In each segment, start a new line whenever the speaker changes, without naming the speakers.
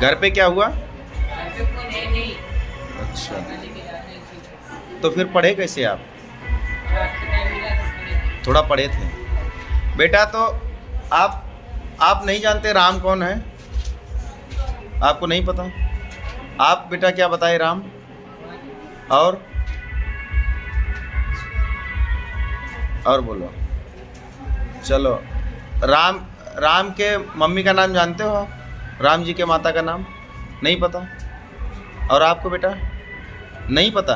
घर पे क्या हुआ? अच्छा, तो फिर पढ़े कैसे आप? थोड़ा पढ़े थे बेटा। तो आप नहीं जानते राम कौन है? आपको नहीं पता? आप बेटा क्या बताए राम? और बोलो। चलो, राम के मम्मी का नाम जानते हो आप? राम जी के माता का नाम नहीं पता? और आपको बेटा नहीं पता?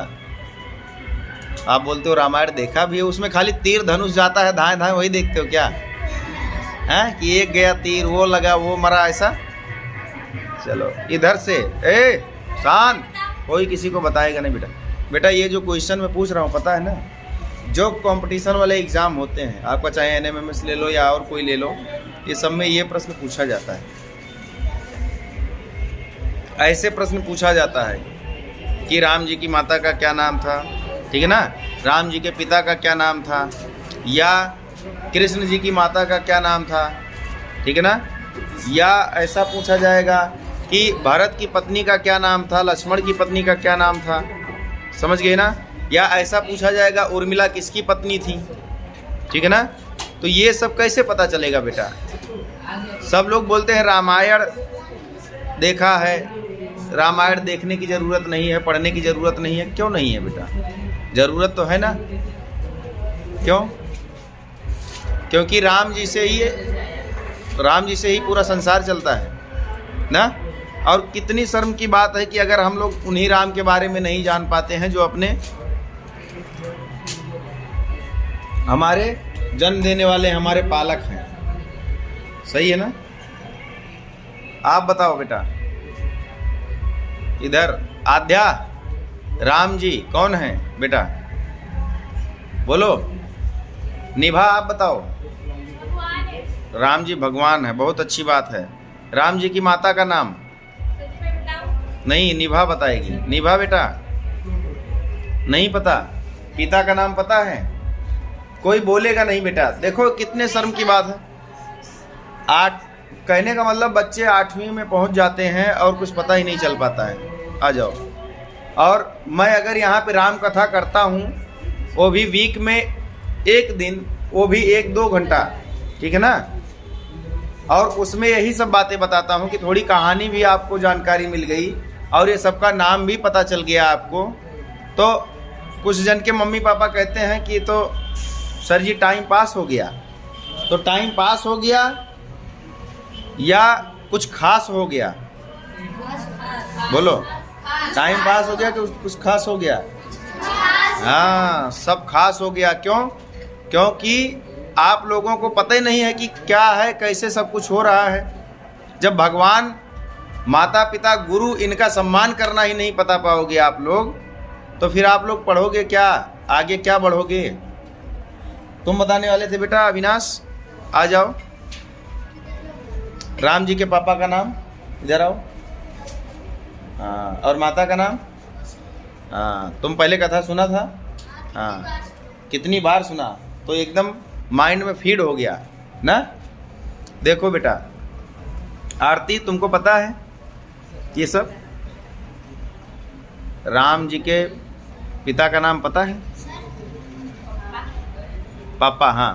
आप बोलते हो रामायण देखा भी है, उसमें खाली तीर धनुष जाता है, धाए धाए वही देखते हो क्या है? कि एक गया तीर, वो लगा, वो मरा, ऐसा? चलो इधर से, ए शांत, कोई किसी को बताएगा नहीं बेटा। बेटा ये जो क्वेश्चन मैं पूछ रहा हूँ पता है ना, जो कंपटीशन वाले एग्ज़ाम होते हैं आपका, चाहे एनएमएमएस ले लो या और कोई ले लो, ये सब में ये प्रश्न पूछा जाता है। ऐसे प्रश्न पूछा जाता है कि राम जी की माता का क्या नाम था, ठीक है ना, राम जी के पिता का क्या नाम था, या कृष्ण जी की माता का क्या नाम था, ठीक है ना, या ऐसा पूछा जाएगा कि भरत की पत्नी का क्या नाम था, लक्ष्मण की पत्नी का क्या नाम था, समझ गए ना, या ऐसा पूछा जाएगा उर्मिला किसकी पत्नी थी, ठीक है ना। तो ये सब कैसे पता चलेगा बेटा? सब लोग बोलते हैं रामायण देखा है, रामायण देखने की ज़रूरत नहीं है, पढ़ने की ज़रूरत नहीं है। क्यों नहीं है बेटा? ज़रूरत तो है ना। क्यों? क्योंकि राम जी से ही पूरा संसार चलता है ना। और कितनी शर्म की बात है कि अगर हम लोग उन्हीं राम के बारे में नहीं जान पाते हैं जो अपने हमारे जन्म देने वाले हमारे पालक हैं। सही है ना? आप बताओ बेटा। इधर आध्या, राम जी कौन है बेटा? बोलो। निभा आप बताओ। राम जी भगवान है, बहुत अच्छी बात है। राम जी की माता का नाम? नहीं, निभा बताएगी। निभा बेटा नहीं पता? पिता का नाम पता है? कोई बोलेगा नहीं बेटा। देखो कितने शर्म की बात है। कहने का मतलब बच्चे 8वीं में पहुंच जाते हैं और कुछ पता ही नहीं चल पाता है। आ जाओ। और मैं अगर यहाँ पे राम कथा करता हूँ, वो भी वीक में एक दिन, वो भी 1-2 घंटा, ठीक है ना, और उसमें यही सब बातें बताता हूँ कि थोड़ी कहानी भी आपको जानकारी मिल गई और ये सबका नाम भी पता चल गया आपको। तो कुछ जन के मम्मी पापा कहते हैं कि तो सर जी टाइम पास हो गया। तो टाइम पास हो गया या कुछ खास हो गया? बोलो। टाइम पास हो गया कि कुछ खास हो गया? हाँ, सब खास हो गया। क्यों? क्योंकि आप लोगों को पता ही नहीं है कि क्या है, कैसे सब कुछ हो रहा है। जब भगवान, माता पिता, गुरु, इनका सम्मान करना ही नहीं पता पाओगे आप लोग, तो फिर आप लोग पढ़ोगे क्या? आगे क्या बढ़ोगे? तुम बताने वाले थे बेटा अविनाश, आ जाओ। राम जी के पापा का नाम? इधर आओ। हाँ, और माता का नाम? हाँ, तुम पहले कथा सुना था? हाँ, कितनी बार सुना? तो एकदम माइंड में फीड हो गया ना। देखो बेटा, आरती तुमको पता है ये सब? राम जी के पिता का नाम पता है? पापा, हाँ।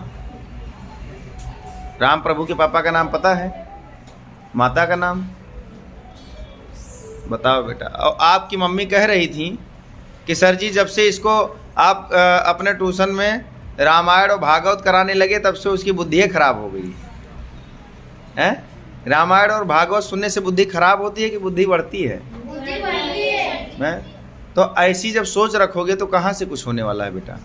राम प्रभु के पापा का नाम पता है? माता का नाम बताओ बेटा। और आपकी मम्मी कह रही थी कि सर जी जब से इसको आप अपने ट्यूशन में रामायण और भागवत कराने लगे तब से उसकी बुद्धि खराब हो गई है। रामायण और भागवत सुनने से बुद्धि खराब होती है कि बुद्धि बढ़ती है?
बुद्धि बढ़ती है।
तो ऐसी जब सोच रखोगे तो कहाँ से कुछ होने वाला है बेटा।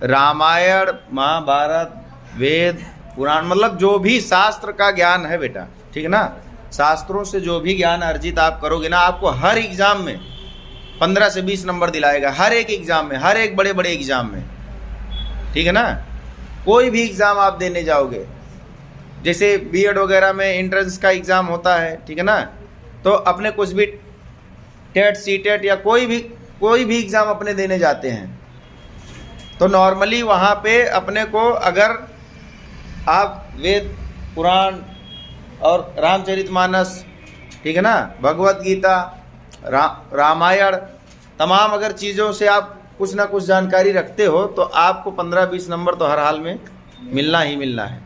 रामायण, महाभारत, वेद, पुराण, मतलब जो भी शास्त्र का ज्ञान है बेटा, ठीक है ना, शास्त्रों से जो भी ज्ञान अर्जित आप करोगे ना, आपको हर एग्जाम में 15 से 20 नंबर दिलाएगा। हर एक एग्जाम में, हर एक बड़े बड़े एग्जाम में, ठीक है ना। कोई भी एग्ज़ाम आप देने जाओगे, जैसे बीएड वगैरह में एंट्रेंस का एग्ज़ाम होता है, ठीक है ना, तो अपने कुछ भी टेट, सीटेट या कोई भी एग्ज़ाम अपने देने जाते हैं, तो नॉर्मली वहाँ पे अपने को अगर आप वेद, पुराण और रामचरितमानस ठीक है ना। भगवत गीता, रामायण, तमाम अगर चीज़ों से आप कुछ ना कुछ जानकारी रखते हो तो आपको 15-20 नंबर तो हर हाल में मिलना ही मिलना है,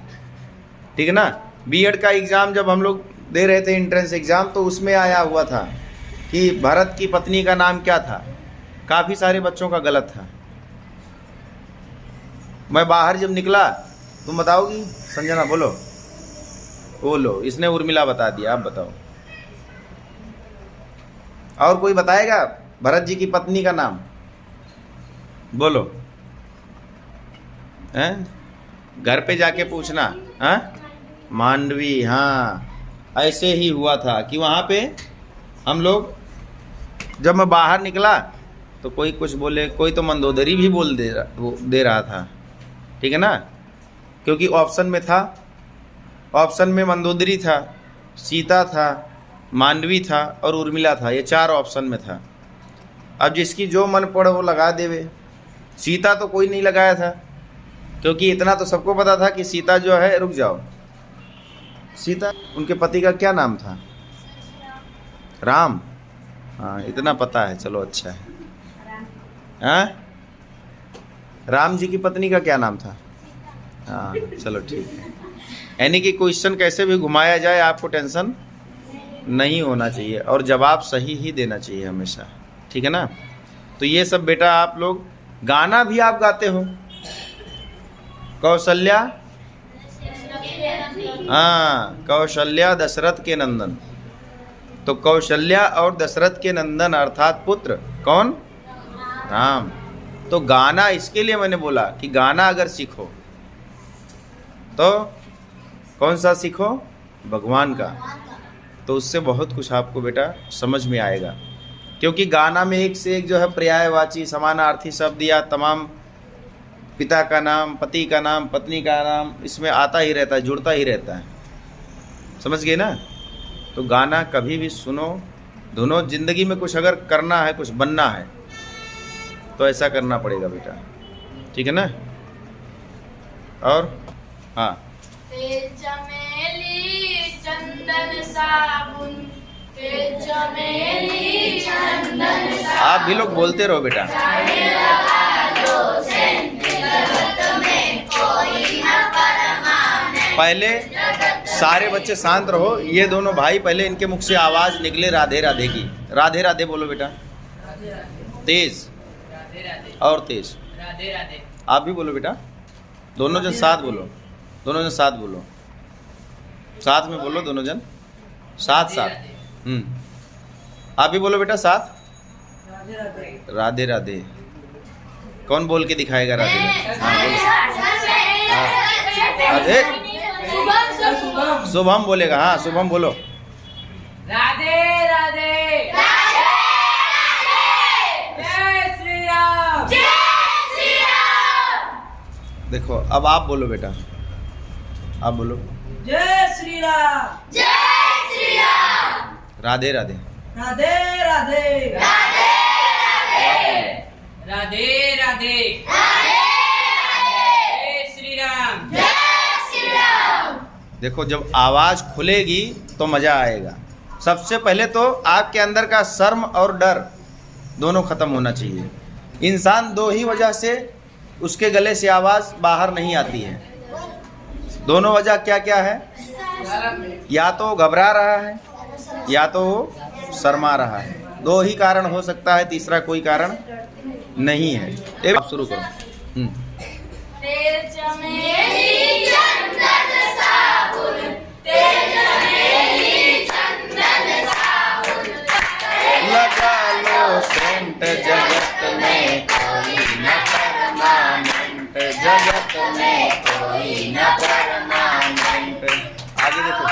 ठीक है ना। बीएड का एग्ज़ाम जब हम लोग दे रहे थे, एंट्रेंस एग्ज़ाम, तो उसमें आया हुआ था कि भरत की पत्नी का नाम क्या था। काफ़ी सारे बच्चों का गलत था। मैं बाहर जब निकला, तुम बताओगी संजना? बोलो बोलो। इसने उर्मिला बता दिया, आप बताओ। और कोई बताएगा भरत जी की पत्नी का नाम? बोलो। हैं? घर पे जाके पूछना। हाँ, मांडवी। हाँ, ऐसे ही हुआ था कि वहाँ पे हम लोग, जब मैं बाहर निकला तो कोई कुछ बोले, कोई तो मंदोदरी भी बोल दे रहा था, ठीक है ना। क्योंकि ऑप्शन में था, ऑप्शन में मंदोदरी था, सीता था, मांडवी था और उर्मिला था। ये 4 ऑप्शन में था। अब जिसकी जो मन पड़े वो लगा देवे। सीता तो कोई नहीं लगाया था, क्योंकि इतना तो सबको पता था कि सीता जो है, रुक जाओ, सीता, उनके पति का क्या नाम था? राम। हाँ, इतना पता है, चलो अच्छा है। हाँ, राम जी की पत्नी का क्या नाम था? हाँ, चलो ठीक है। यानी कि क्वेश्चन कैसे भी घुमाया जाए, आपको टेंशन नहीं होना चाहिए और जवाब सही ही देना चाहिए हमेशा, ठीक है ना। तो ये सब बेटा, आप लोग गाना भी आप गाते हो। कौशल्या, हाँ, कौशल्या दशरथ के नंदन। तो कौशल्या और दशरथ के नंदन अर्थात पुत्र कौन? राम। तो गाना इसके लिए मैंने बोला कि गाना अगर सीखो तो कौन सा सीखो? भगवान का। तो उससे बहुत कुछ आपको बेटा समझ में आएगा, क्योंकि गाना में एक से एक जो है पर्यायवाची, समानार्थी शब्द या तमाम पिता का नाम, पति का नाम, पत्नी का नाम इसमें आता ही रहता है, जुड़ता ही रहता है। समझ गए ना। तो गाना कभी भी सुनो, दोनों जिंदगी में कुछ अगर करना है, कुछ बनना है, तो ऐसा करना पड़ेगा बेटा, ठीक है ना। और हाँ,
तेल चमेली चंदन साबुन, तेल चमेली चंदन साबुन,
आप भी लोग बोलते रहो बेटा।
चाहे लगा लो सेंट, जगत में कोई न परमानेंट।
पहले सारे बच्चे शांत रहो। ये दोनों भाई, पहले इनके मुख से आवाज़ निकले राधे राधे की। राधे राधे बोलो बेटा, तेज और तेज।
राधे राधे।
आप भी बोलो बेटा, दोनों जन साथ बोलो, दोनों जन साथ बोलो, साथ में बोलो, दोनों जन साथ साथ। आप भी बोलो बेटा साथ। राधे राधे। कौन बोल के दिखाएगा राधे राधे? हाँ, राधे। शुभम बोलेगा। हाँ, शुभम बोलो।
राधे राधे। जय श्री राम।
जय श्री राम।
देखो, अब आप बोलो बेटा, आप बोलो।
जय श्री राम।
जय श्री राम।
राधे राधे।
राधे राधे।
राधे राधे।
राधे राधे। जय श्री राम।
जय श्री राम।
देखो, जब आवाज़ खुलेगी तो मज़ा आएगा। सबसे पहले तो आपके अंदर का शर्म और डर दोनों ख़त्म होना चाहिए। इंसान 2 ही वजह से उसके गले से आवाज़ बाहर नहीं आती है। दोनों वजह क्या क्या है? या तो घबरा रहा है या तो शर्मा रहा है। 2 ही कारण हो सकता है, तीसरा कोई कारण नहीं है। आप शुरू करो।
तेल चमेली चंदन साबुन, तेल चमेली चंदन साबुन,
लगा लो सेंट, जगत में कोई न परमानेंट, जगत में कोई न परमानेंट। आगे देखो।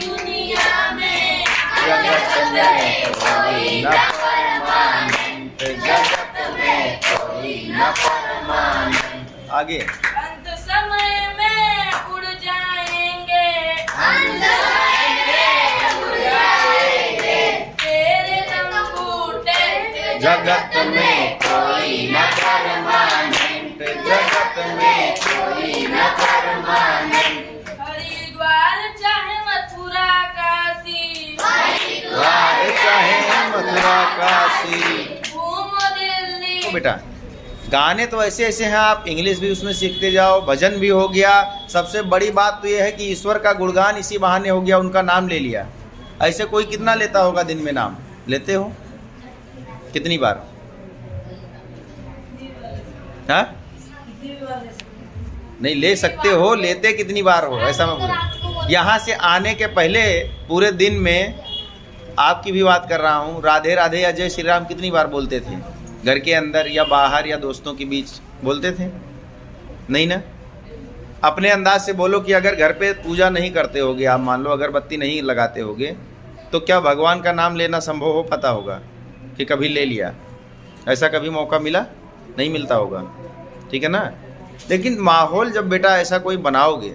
दुनिया में
जगत में कोई न परमानेंट, जगत में कोई न परमानेंट। आगे।
अंत समय में उड़ जाएंगे, अंत समय में उड़ जाएंगे, तेरे लंगूटे
जगत में कोई न परमानेंट, जगत में कोई न परमानेंट।
हरिद्वार चाहे मथुरा काशी,
बेटा, गाने तो ऐसे ऐसे हैं, आप इंग्लिश भी उसमें सीखते जाओ, भजन भी हो गया। सबसे बड़ी बात तो ये है कि ईश्वर का गुणगान इसी बहाने हो गया, उनका नाम ले लिया। ऐसे कोई कितना लेता होगा दिन में नाम? लेते हो कितनी बार? हाँ नहीं, ले सकते हो, लेते कितनी बार हो ऐसा मैं बोल। यहाँ से आने के पहले पूरे दिन में आपकी भी बात कर रहा हूँ, राधे राधे या जय श्री राम कितनी बार बोलते थे? घर के अंदर या बाहर या दोस्तों के बीच बोलते थे? नहीं ना? अपने अंदाज से बोलो कि अगर घर पे पूजा नहीं करते होगे, आप मान लो अगरबत्ती नहीं लगाते होगे, तो क्या भगवान का नाम लेना संभव हो पाता होगा कि कभी ले लिया? ऐसा कभी मौका मिला? नहीं मिलता होगा, ठीक है ना? लेकिन माहौल जब बेटा ऐसा कोई बनाओगे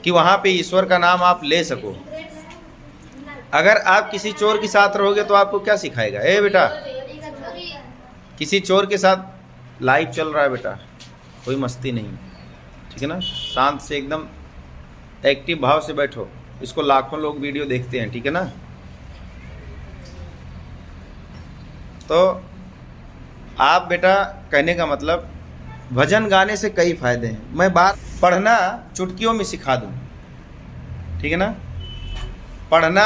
कि वहाँ पे ईश्वर का नाम आप ले सको। अगर आप किसी चोर के साथ रहोगे तो आपको क्या सिखाएगा? ए बेटा, किसी चोर के साथ लाइव चल रहा है बेटा, कोई मस्ती नहीं, ठीक है ना? शांत से एकदम एक्टिव भाव से बैठो। इसको लाखों लोग वीडियो देखते हैं, ठीक है ना? तो आप बेटा, कहने का मतलब भजन गाने से कई फायदे हैं। मैं बात पढ़ना चुटकियों में सिखा दूं, ठीक है ना? पढ़ना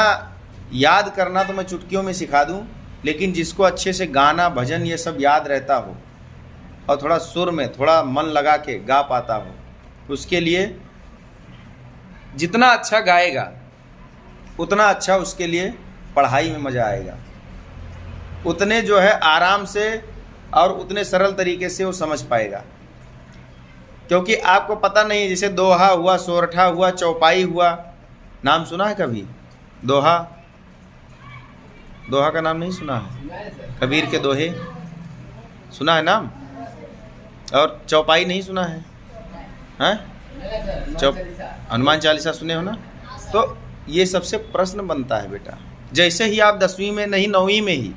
याद करना तो मैं चुटकियों में सिखा दूं, लेकिन जिसको अच्छे से गाना भजन ये सब याद रहता हो और थोड़ा सुर में थोड़ा मन लगा के गा पाता हो, उसके लिए जितना अच्छा गाएगा उतना अच्छा उसके लिए पढ़ाई में मज़ा आएगा, उतने जो है आराम से और उतने सरल तरीके से वो समझ पाएगा। क्योंकि आपको पता नहीं है, जैसे दोहा हुआ, सोरठा हुआ, चौपाई हुआ, नाम सुना है कभी? दोहा, दोहा का नाम नहीं सुना है? कबीर के दोहे सुना है नाम? और चौपाई नहीं सुना है? हैं? हनुमान चालीसा सुने हो ना? तो ये सबसे प्रश्न बनता है बेटा, जैसे ही आप 10वीं में नहीं 9वीं में ही,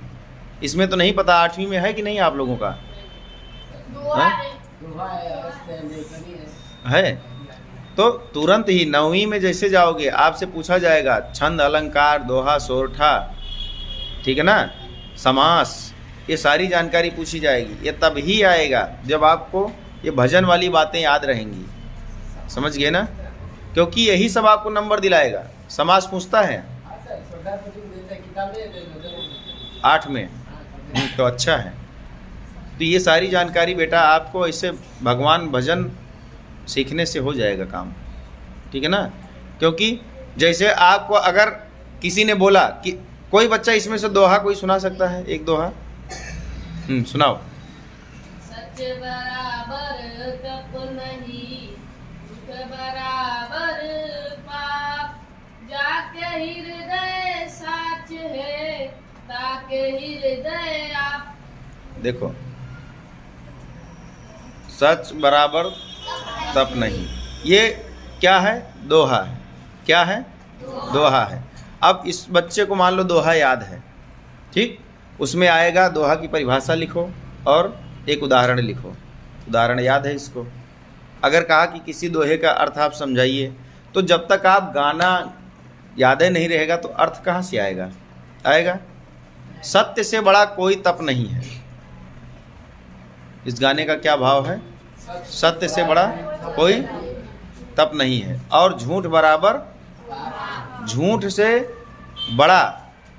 इसमें तो नहीं पता 8वीं में है कि नहीं आप लोगों का है, तो तुरंत ही 9वीं में जैसे जाओगे आपसे पूछा जाएगा छंद, अलंकार, दोहा, सोरठा, ठीक है ना, समास, ये सारी जानकारी पूछी जाएगी। ये तब ही आएगा जब आपको ये भजन वाली बातें याद रहेंगी, समझ गए ना? क्योंकि यही सब आपको नंबर दिलाएगा। समास पूछता है 8 में, तो अच्छा है। तो ये सारी जानकारी बेटा आपको ऐसे भगवान भजन सीखने से हो जाएगा काम, ठीक है ना? क्योंकि जैसे आपको अगर किसी ने बोला कि कोई बच्चा इसमें से दोहा कोई सुना सकता है? एक दोहा सुनाओ।
सच बराबर तप नहीं, दुख बराबर पाप, जाके हृदय साच है, ताके हृदय आप।
देखो, सच बराबर तप नहीं, ये क्या है? दोहा है। क्या है? दोहा है। अब इस बच्चे को मान लो दोहा याद है, ठीक? उसमें आएगा दोहा की परिभाषा लिखो और एक उदाहरण लिखो। उदाहरण याद है इसको? अगर कहा कि किसी दोहे का अर्थ आप समझाइए, तो जब तक आप गाना याद नहीं रहेगा तो अर्थ कहाँ से आएगा? आएगा। सत्य से बड़ा कोई तप नहीं है। इस गाने का क्या भाव है? सत्य से बड़ा कोई तप नहीं है, और झूठ बराबर, झूठ से बड़ा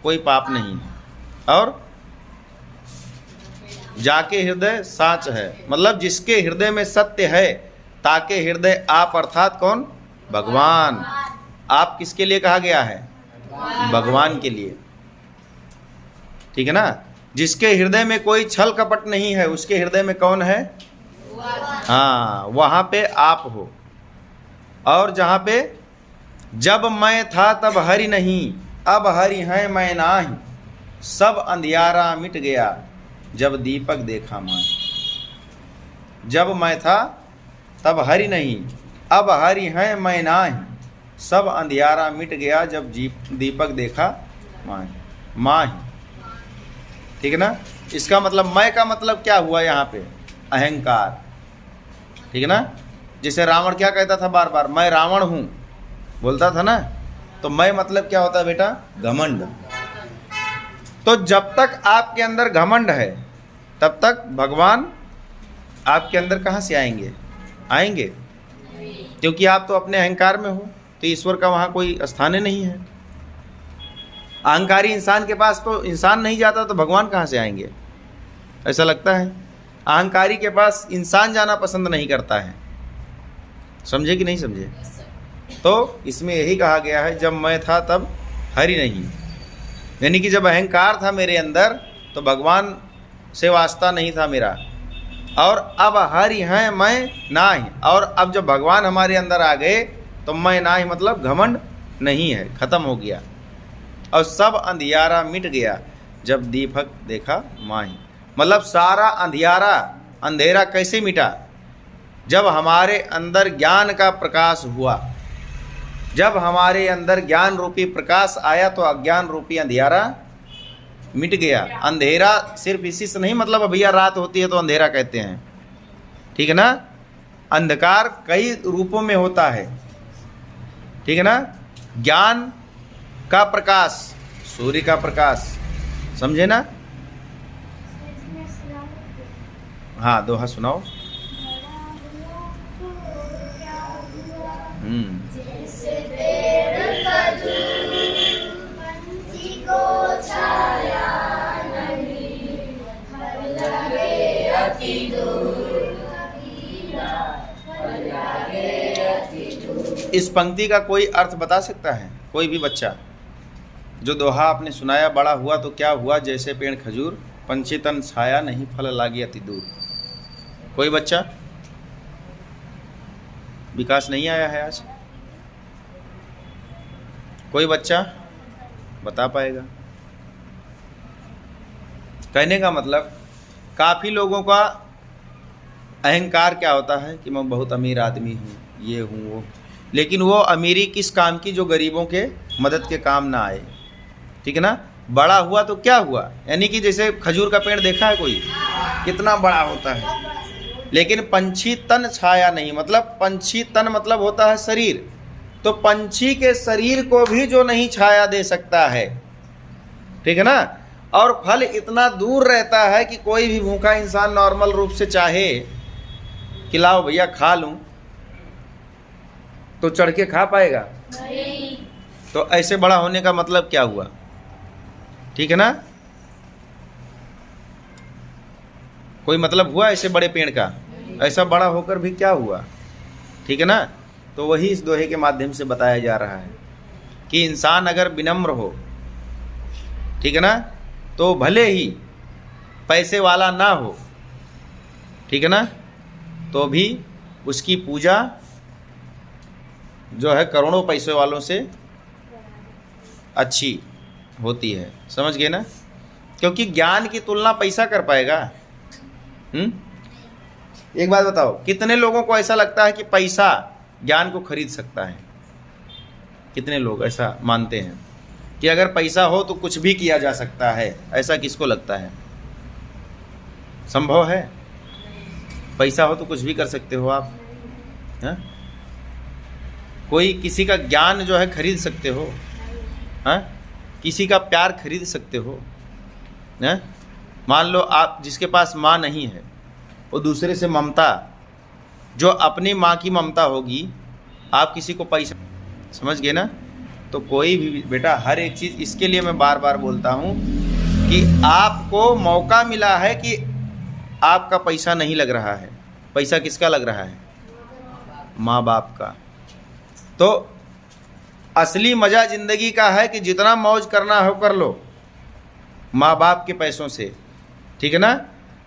कोई पाप नहीं है, और जाके हृदय साच है, मतलब जिसके हृदय में सत्य है, ताके हृदय आप, अर्थात कौन? भगवान। आप किसके लिए कहा गया है? भगवान के लिए, ठीक है ना? जिसके हृदय में कोई छल कपट नहीं है, उसके हृदय में कौन है? हाँ, वहाँ पे आप हो। और जहाँ पे जब मैं था तब हरि नहीं, अब हरि है मैं नाही, सब अंधियारा मिट गया जब दीपक देखा माही। जब मैं था तब हरि नहीं, अब हरि है मैं नाही, सब अंधियारा मिट गया जब दीपक देखा माही। माही, ठीक है ना? इसका मतलब मैं का मतलब क्या हुआ यहाँ पे? अहंकार, ठीक है ना? जैसे रावण क्या कहता था बार बार? मैं रावण हूँ, बोलता था ना? तो मैं मतलब क्या होता है बेटा? घमंड। तो जब तक आपके अंदर घमंड है तब तक भगवान आपके अंदर कहाँ से आएंगे? आएंगे, क्योंकि आप तो अपने अहंकार में हो, तो ईश्वर का वहाँ कोई स्थान ही नहीं है। अहंकारी इंसान के पास तो इंसान नहीं जाता, तो भगवान कहाँ से आएंगे? ऐसा लगता है। अहंकारी के पास इंसान जाना पसंद नहीं करता है। समझे कि नहीं समझे? तो इसमें यही कहा गया है, जब मैं था तब हरि नहीं, यानी कि जब अहंकार था मेरे अंदर तो भगवान से वास्ता नहीं था मेरा, और अब हरि हैं मैं नाही। और अब जब भगवान हमारे अंदर आ गए तो मैं नाही मतलब घमंड नहीं है, खत्म हो गया, और सब अंधियारा मिट गया जब दीपक देखा माही। मतलब सारा अंधेरा कैसे मिटा? जब हमारे अंदर ज्ञान का प्रकाश हुआ। जब हमारे अंदर ज्ञान रूपी प्रकाश आया तो अज्ञान रूपी अंधियारा मिट गया। अंधेरा सिर्फ इसी से नहीं मतलब भैया रात होती है तो अंधेरा कहते हैं, ठीक है ना। अंधकार कई रूपों में होता है, ठीक है ना। ज्ञान का प्रकाश, सूर्य का प्रकाश, समझे ना। हाँ, दोहा सुनाओ।
जैसे पेड़ खजूर पंछी को छाया नहीं, फल लगे अति दूर, फल लगे अति दूर।
इस पंक्ति का कोई अर्थ बता सकता है कोई भी बच्चा? जो दोहा आपने सुनाया, बड़ा हुआ तो क्या हुआ, जैसे पेड़ खजूर पंछी तन छाया नहीं, फल लागे अति दूर। कोई बच्चा? विकास नहीं आया है आज? कोई बच्चा बता पाएगा? कहने का मतलब काफ़ी लोगों का अहंकार क्या होता है कि मैं बहुत अमीर आदमी हूँ, ये हूँ वो, लेकिन वो अमीरी किस काम की? जो गरीबों के मदद के काम ना आए, ठीक है ना। बड़ा हुआ तो क्या हुआ, यानी कि जैसे खजूर का पेड़ देखा है कोई, कितना बड़ा होता है, लेकिन पंछी तन छाया नहीं, मतलब पंछी तन मतलब होता है शरीर, तो पंछी के शरीर को भी जो नहीं छाया दे सकता है, ठीक है ना। और फल इतना दूर रहता है कि कोई भी भूखा इंसान नॉर्मल रूप से चाहे कि लाओ भैया खा लूं, तो चढ़ के खा पाएगा?
नहीं।
तो ऐसे बड़ा होने का मतलब क्या हुआ, ठीक है ना। कोई मतलब हुआ ऐसे बड़े पेड़ का? ऐसा बड़ा होकर भी क्या हुआ, ठीक है ना। तो वही इस दोहे के माध्यम से बताया जा रहा है कि इंसान अगर विनम्र हो, ठीक है ना, तो भले ही पैसे वाला ना हो, ठीक है ना, तो भी उसकी पूजा जो है करोड़ों पैसे वालों से अच्छी होती है। समझ गए ना? क्योंकि ज्ञान की तुलना पैसा कर पाएगा? एक बात बताओ, कितने लोगों को ऐसा लगता है कि पैसा ज्ञान को खरीद सकता है? कितने लोग ऐसा मानते हैं कि अगर पैसा हो तो कुछ भी किया जा सकता है? ऐसा किसको लगता है? संभव है? पैसा हो तो कुछ भी कर सकते हो आप, है? कोई किसी का ज्ञान जो है खरीद सकते हो, है? किसी का प्यार खरीद सकते हो, है? मान लो आप जिसके पास माँ नहीं है, वो दूसरे से ममता, जो अपनी माँ की ममता होगी, आप किसी को पैसा, समझ गए ना। तो कोई भी बेटा, हर एक चीज़, इसके लिए मैं बार बार बोलता हूँ कि आपको मौका मिला है कि आपका पैसा नहीं लग रहा है। पैसा किसका लग रहा है? माँ बाप का। तो असली मज़ा ज़िंदगी का है कि जितना मौज करना हो कर लो माँ बाप के पैसों से, ठीक है ना।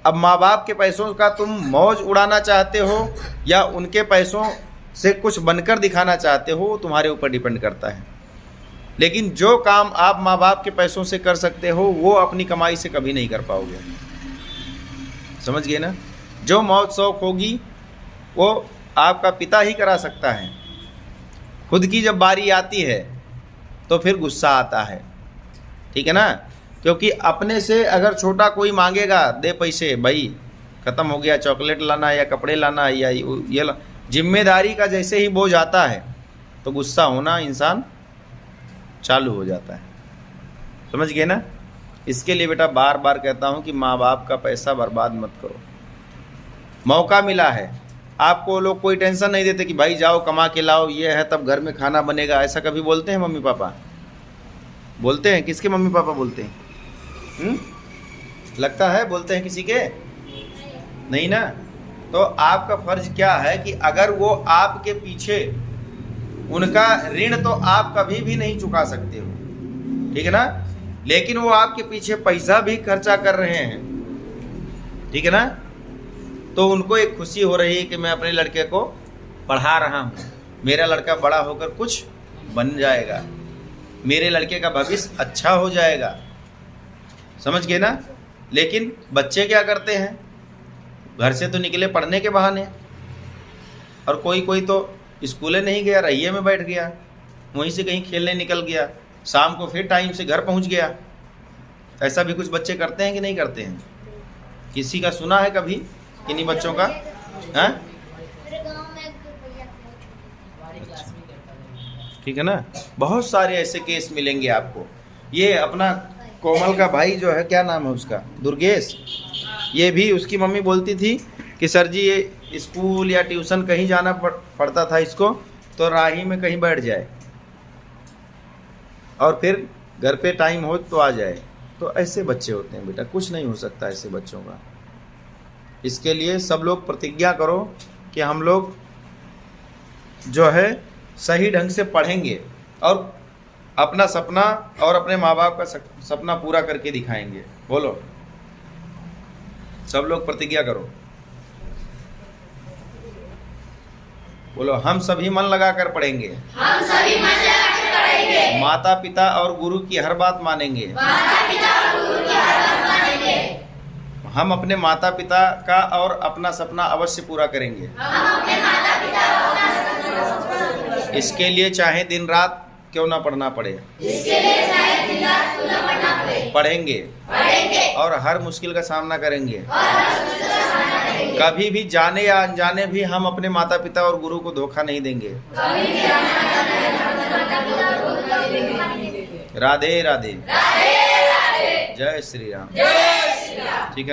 अब माँ बाप के पैसों का तुम मौज उड़ाना चाहते हो या उनके पैसों से कुछ बनकर दिखाना चाहते हो, वो तुम्हारे ऊपर डिपेंड करता है। लेकिन जो काम आप माँ बाप के पैसों से कर सकते हो, वो अपनी कमाई से कभी नहीं कर पाओगे। समझ गए ना? जो मौज शौक होगी वो आपका पिता ही करा सकता है। खुद की जब बारी आती है तो फिर गुस्सा आता है, ठीक है ना। क्योंकि अपने से अगर छोटा कोई मांगेगा, दे पैसे भाई, ख़त्म हो गया, चॉकलेट लाना या कपड़े लाना या ये जिम्मेदारी का जैसे ही बोझ आता है तो गुस्सा होना इंसान चालू हो जाता है। समझ गए ना? इसके लिए बेटा बार बार कहता हूँ कि माँ बाप का पैसा बर्बाद मत करो। मौका मिला है आपको, लोग कोई टेंशन नहीं देते कि भाई जाओ कमा के लाओ, ये है तब घर में खाना बनेगा। ऐसा कभी बोलते हैं मम्मी पापा? बोलते हैं? किसके मम्मी पापा बोलते हैं? लगता है बोलते हैं किसी के? नहीं ना। तो आपका फर्ज क्या है कि अगर वो आपके पीछे, उनका ऋण तो आप कभी भी नहीं चुका सकते हो, ठीक है ना, लेकिन वो आपके पीछे पैसा भी खर्चा कर रहे हैं, ठीक है ना, तो उनको एक खुशी हो रही है कि मैं अपने लड़के को पढ़ा रहा हूँ, मेरा लड़का बड़ा होकर कुछ बन जाएगा, मेरे लड़के का भविष्य अच्छा हो जाएगा। समझ गए ना। लेकिन बच्चे क्या करते हैं, घर से तो निकले पढ़ने के बहाने, और कोई कोई तो स्कूले नहीं गया, रहिए में बैठ गया, वहीं से कहीं खेलने निकल गया, शाम को फिर टाइम से घर पहुंच गया। ऐसा भी कुछ बच्चे करते हैं कि नहीं करते हैं? किसी का सुना है कभी किन्हीं बच्चों का? हाँ,
मेरे गांव में एक भैया थे,
ठीक है ना। बहुत सारे ऐसे केस मिलेंगे आपको। ये अपना कोमल का भाई जो है, क्या नाम है उसका, दुर्गेश, ये भी उसकी मम्मी बोलती थी कि सर जी ये स्कूल या ट्यूशन कहीं जाना पड़ता था इसको, तो राही में कहीं बैठ जाए और फिर घर पे टाइम हो तो आ जाए। तो ऐसे बच्चे होते हैं बेटा, कुछ नहीं हो सकता ऐसे बच्चों का। इसके लिए सब लोग प्रतिज्ञा करो कि हम लोग जो है सही ढंग से पढ़ेंगे और अपना सपना और अपने माँ बाप का सपना पूरा करके दिखाएंगे। बोलो, सब लोग प्रतिज्ञा करो। बोलो, हम सभी मन लगाकर पढ़ेंगे,
हम सभी मन लगाकर पढ़ेंगे,
माता पिता और गुरु की हर बात मानेंगे,
माता पिता और गुरु की हर बात मानेंगे,
हम अपने माता पिता का और अपना सपना अवश्य पूरा करेंगे।
हम अपने माता पिता और अपना सपना
इसके लिए चाहे दिन रात क्यों ना पढ़ना पड़े,
इसके लिए चाहे दिन रात क्यों न पढ़ना पड़े,
पढ़ेंगे
पढ़ेंगे
और हर मुश्किल का सामना करेंगे।
और हर मुश्किल का सामना करेंगे।
कभी भी जाने या अनजाने भी हम अपने माता पिता और गुरु को धोखा नहीं देंगे।
कभी भी जाना जाना है, हम अपने माता पिता और गुरु को धोखा नहीं देंगे।
राधे राधे,
राधे राधे,
जय श्री राम।
जय श्री राम।
ठीक है ना।